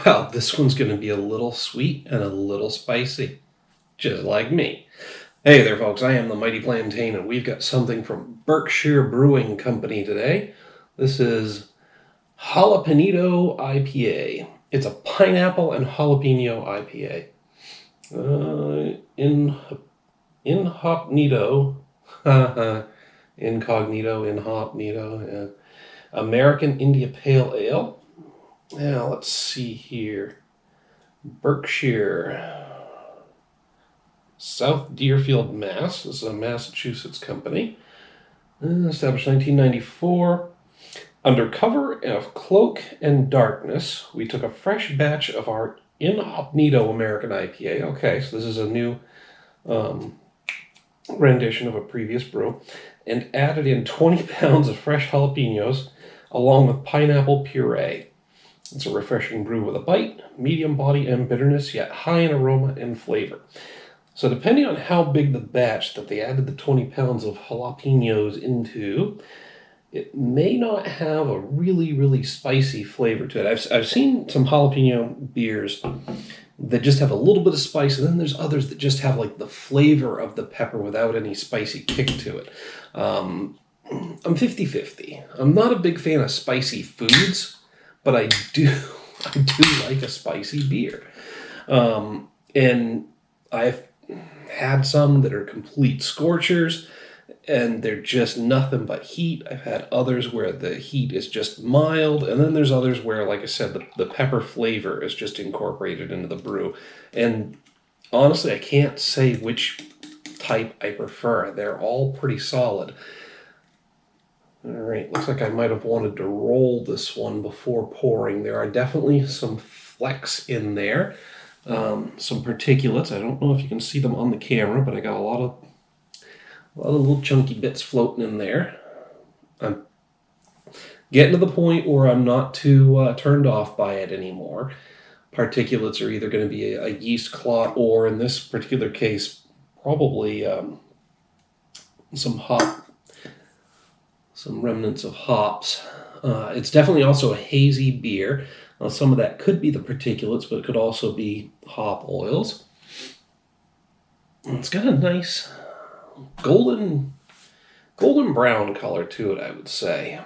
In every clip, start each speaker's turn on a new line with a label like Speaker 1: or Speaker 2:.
Speaker 1: Well, this one's going to be a little sweet and a little spicy, just like me. Hey there, folks. I am the Mighty Plantain, and we've got something from Berkshire Brewing Company today. This is Jalapenito IPA. It's a pineapple and jalapeno IPA. Incognito, incognito. American India Pale Ale. Now, let's see here. Berkshire, South Deerfield, Mass. This is a Massachusetts company. Established 1994. Under cover of cloak and darkness, we took a fresh batch of our Incognito American IPA. Okay, so this is a new rendition of a previous brew. And added in 20 pounds of fresh jalapenos along with pineapple puree. It's a refreshing brew with a bite, medium body and bitterness, yet high in aroma and flavor. So depending on how big the batch that they added the 20 pounds of jalapenos into, it may not have a really, really spicy flavor to it. I've seen some jalapeno beers that just have a little bit of spice, and then there's others that just have like the flavor of the pepper without any spicy kick to it. I'm 50-50. I'm not a big fan of spicy foods, but I do like a spicy beer. And I've had some that are complete scorchers, and they're just nothing but heat. I've had others where the heat is just mild, and then there's others where, like I said, the pepper flavor is just incorporated into the brew. And honestly, I can't say which type I prefer. They're all pretty solid. All right, looks like I might have wanted to roll this one before pouring. There are definitely some flecks in there, some particulates. I don't know if you can see them on the camera, but I got a lot of little chunky bits floating in there. I'm getting to the point where I'm not too turned off by it anymore. Particulates are either going to be a yeast clot or, in this particular case, probably some remnants of hops. It's definitely also a hazy beer. Some of that could be the particulates, but it could also be hop oils. It's got a nice golden brown color to it, I would say.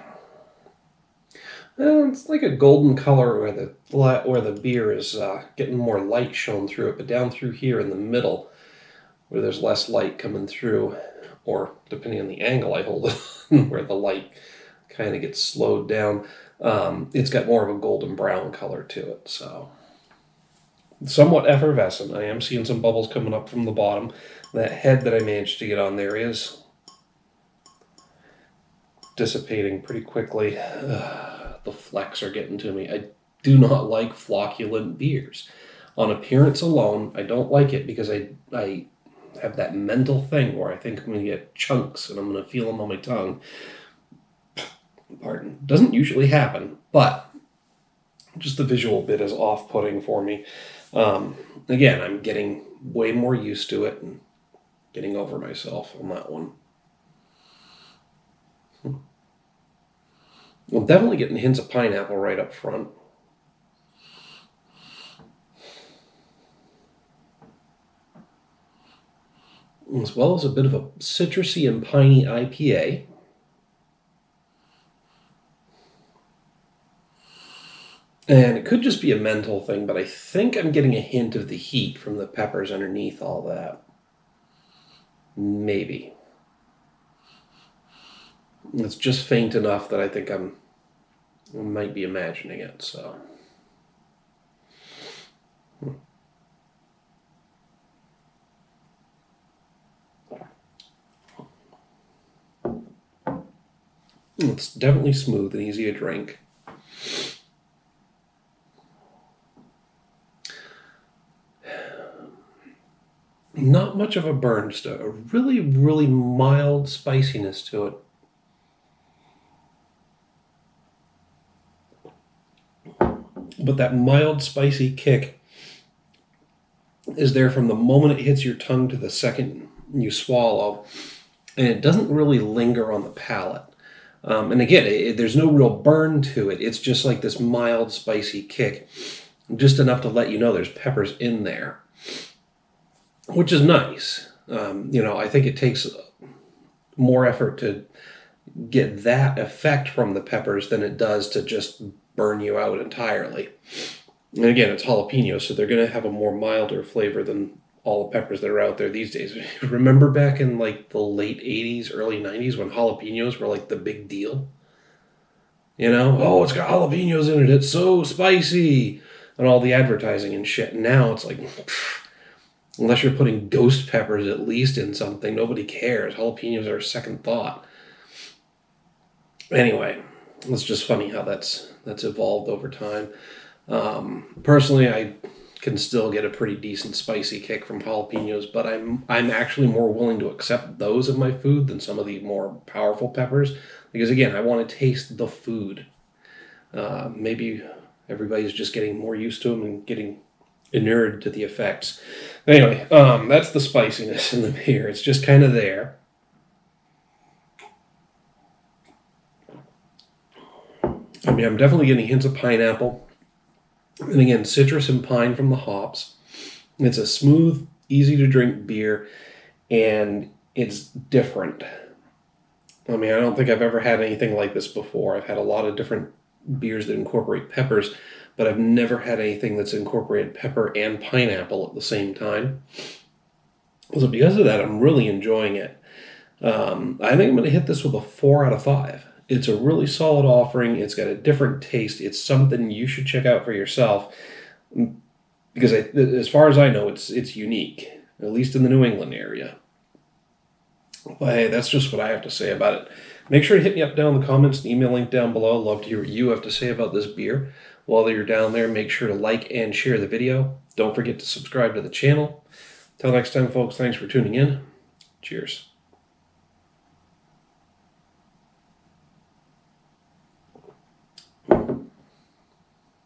Speaker 1: It's like a golden color where the beer is getting more light shown through it, but down through here in the middle, where there's less light coming through, or depending on the angle I hold it, where the light kind of gets slowed down, it's got more of a golden brown color to it. So somewhat effervescent. I am seeing some bubbles coming up from the bottom. That head that I managed to get on there is dissipating pretty quickly. The flecks are getting to me. I do not like flocculent beers. On appearance alone, I don't like it because I have that mental thing where I think I'm going to get chunks and I'm going to feel them on my tongue. Pardon. Doesn't usually happen, but just the visual bit is off-putting for me. Again, I'm getting way more used to it and getting over myself on that one. I'm definitely getting hints of pineapple right up front. As well as a bit of a citrusy and piney IPA. And it could just be a mental thing, but I think I'm getting a hint of the heat from the peppers underneath all that. Maybe. It's just faint enough that I think I might be imagining it, so. It's definitely smooth and easy to drink. Not much of a burn, just a really, really mild spiciness to it. But that mild spicy kick is there from the moment it hits your tongue to the second you swallow, and it doesn't really linger on the palate. And again, there's no real burn to it. It's just like this mild spicy kick just enough to let you know there's peppers in there, which is nice. I think it takes more effort to get that effect from the peppers than it does to just burn you out entirely. And again, it's jalapeno, so they're going to have a more milder flavor than all the peppers that are out there these days. Remember back in like the late 80s, early 90s when jalapenos were like the big deal? Oh, it's got jalapenos in it, it's so spicy, and all the advertising and shit. Now it's like, unless you're putting ghost peppers at least in something, nobody cares. Jalapenos are a second thought. Anyway, it's just funny how that's evolved over time. Personally, I can still get a pretty decent spicy kick from jalapenos, but I'm actually more willing to accept those in my food than some of the more powerful peppers, because again, I want to taste the food. Maybe everybody's just getting more used to them and getting inured to the effects. Anyway, that's the spiciness in the beer. It's just kind of there. I mean, I'm definitely getting hints of pineapple. And again, citrus and pine from the hops. It's a smooth, easy to drink beer, and it's different. I mean, I don't think I've ever had anything like this before. I've had a lot of different beers that incorporate peppers, but I've never had anything that's incorporated pepper and pineapple at the same time. So because of that, I'm really enjoying it. I think I'm going to hit this with a 4 out of 5. It's a really solid offering. It's got a different taste. It's something you should check out for yourself, because as far as I know, it's unique, at least in the New England area. But hey, that's just what I have to say about it. Make sure to hit me up down in the comments, the email link down below. I'd love to hear what you have to say about this beer. While you're down there, make sure to like and share the video. Don't forget to subscribe to the channel. Till next time, folks, thanks for tuning in. Cheers.